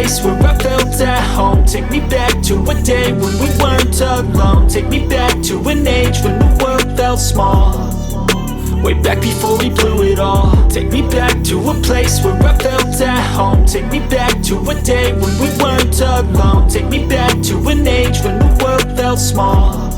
place where I felt at home. Take me back to a day when we weren't alone. Take me back to an age when the world felt small. Way back before we blew it all. Take me back to a place where I felt at home. Take me back to a day when we weren't alone. Take me back to an age when the world felt small.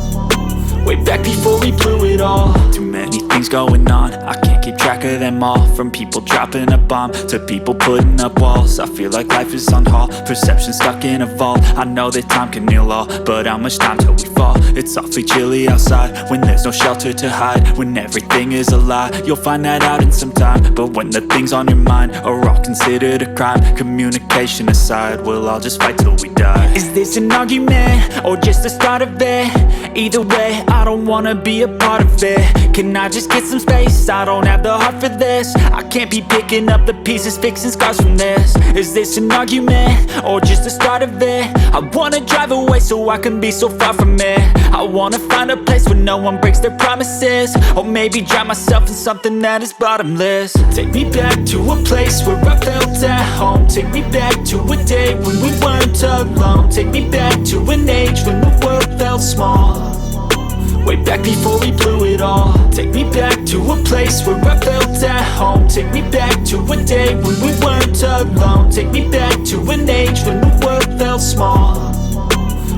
Way back before we blew it all. Too many things going on, I can't keep track of them all. From people dropping a bomb to people putting up walls. I feel like life is on hold, perception stuck in a vault. I know that time can heal all, but how much time till we fall? It's awfully chilly outside, when there's no shelter to hide. When everything is a lie, you'll find that out in some time. But when the things on your mind are all considered a crime, communication aside, we'll all just fight till we die. Is this an argument, or just the start of it? Either way, I don't wanna be a part of it. Can I just get some space? I don't have the heart for this. I can't be picking up the pieces, fixing scars from this. Is this an argument, or just the start of it? I wanna drive away so I can be so far from it. I wanna find a place where no one breaks their promises. Or maybe drown myself in something that is bottomless. Take me back to a place where I felt at home. Take me back to a day when we weren't alone. Take me back to an age when the world felt small. Way back before we blew it all. Take me back to a place where I felt at home. Take me back to a day when we weren't alone. Take me back to an age when the world felt small.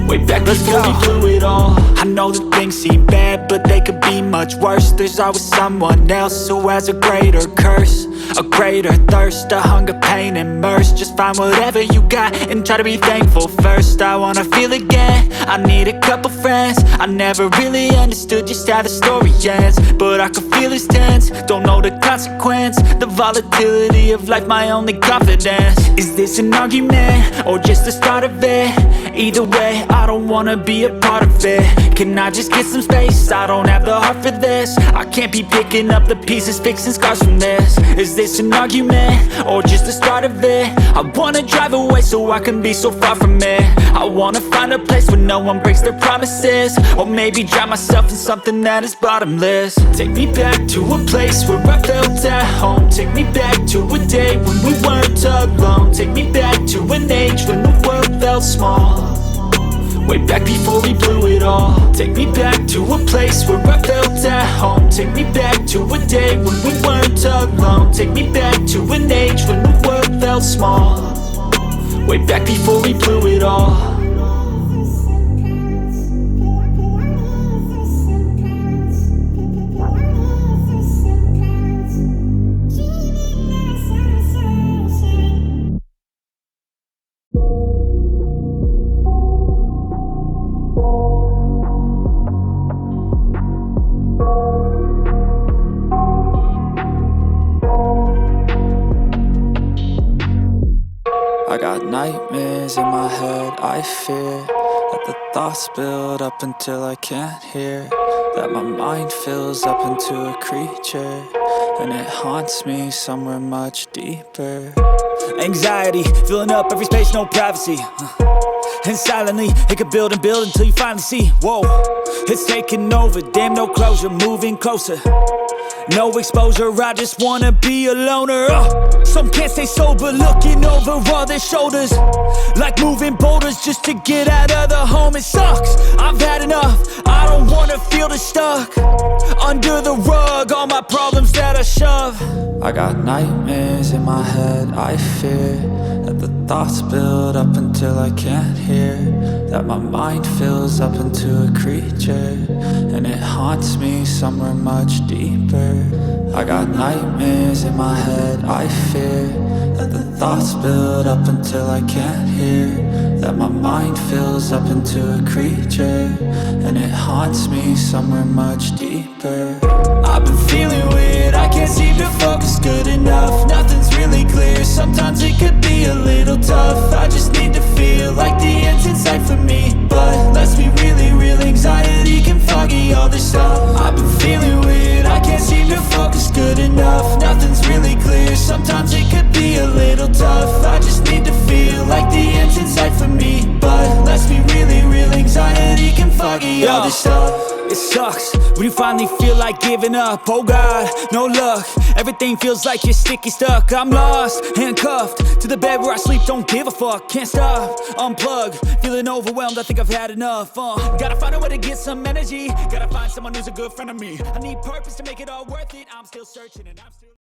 Way back before we blew it all. I know that things seem bad, but they could be much worse. There's always someone else who has a greater curse, a greater thirst, a hunger, pain, and mercy. Just find whatever you got and try to be thankful first. I wanna feel again, I need a couple friends. I never really understood just how the story ends, but I can feel it's tense, don't know the consequence. The volatility of life, my only confidence. Is this an argument, or just the start of it? Either way, I don't wanna be a part of it. Can I just get some space? I don't have the heart for this. I can't be picking up the pieces, fixing scars from this. Is this an argument, or just the start of it? I wanna drive away so I can be so far from it. I wanna find a place where no one breaks their promises. Or maybe drown myself in something that is bottomless. Take me back to a place where I felt at home. Take me back to a day when we weren't alone. Take me back to an age when the world felt small. Way back before we blew it all. Take me back to a place where I felt at home. Take me back to a day when we weren't alone. Take me back to an age when the world felt small. Way back before we blew it all. I got nightmares in my head, I fear that the thoughts build up until I can't hear. That my mind fills up into a creature, and it haunts me somewhere much deeper. Anxiety, filling up every space, no privacy. And silently, it could build and build until you finally see. Whoa, it's taking over, damn no closure, moving closer. No exposure, I just wanna be a loner. Some can't stay sober, looking over all their shoulders, like moving boulders just to get out of the home. It sucks, I've had enough, I don't wanna feel the stuck under the rug, all my problems that I shove. I got nightmares in my head, I fear that the thoughts build up until I can't hear. That my mind fills up into a creature, and it haunts me somewhere much deeper. I got nightmares in my head, I fear that the thoughts build up until I can't hear. That my mind fills up into a creature, and it haunts me somewhere much deeper. I've been feeling weird, I can't seem to focus good enough. Nothing's really clear, sometimes it could be a little tough. I just need to feel like the end's in sight for me, but let's be really real, anxiety can foggy all this stuff. I've been feeling weird, I can't seem to focus good enough. Nothing's really clear, sometimes it could be a little tough. I just need to feel like the end's in sight for me, but let's be really real, anxiety can foggy all this stuff. It sucks when you finally feel like giving up. Oh God, no luck. Everything feels like you're sticky stuck. I'm lost, handcuffed to the bed where I sleep. Don't give a fuck, can't stop. Unplug, feeling overwhelmed. I think I've had enough. Gotta find a way to get some energy. Gotta find someone who's a good friend of me. I need purpose to make it all worth it. I'm still searching and I'm still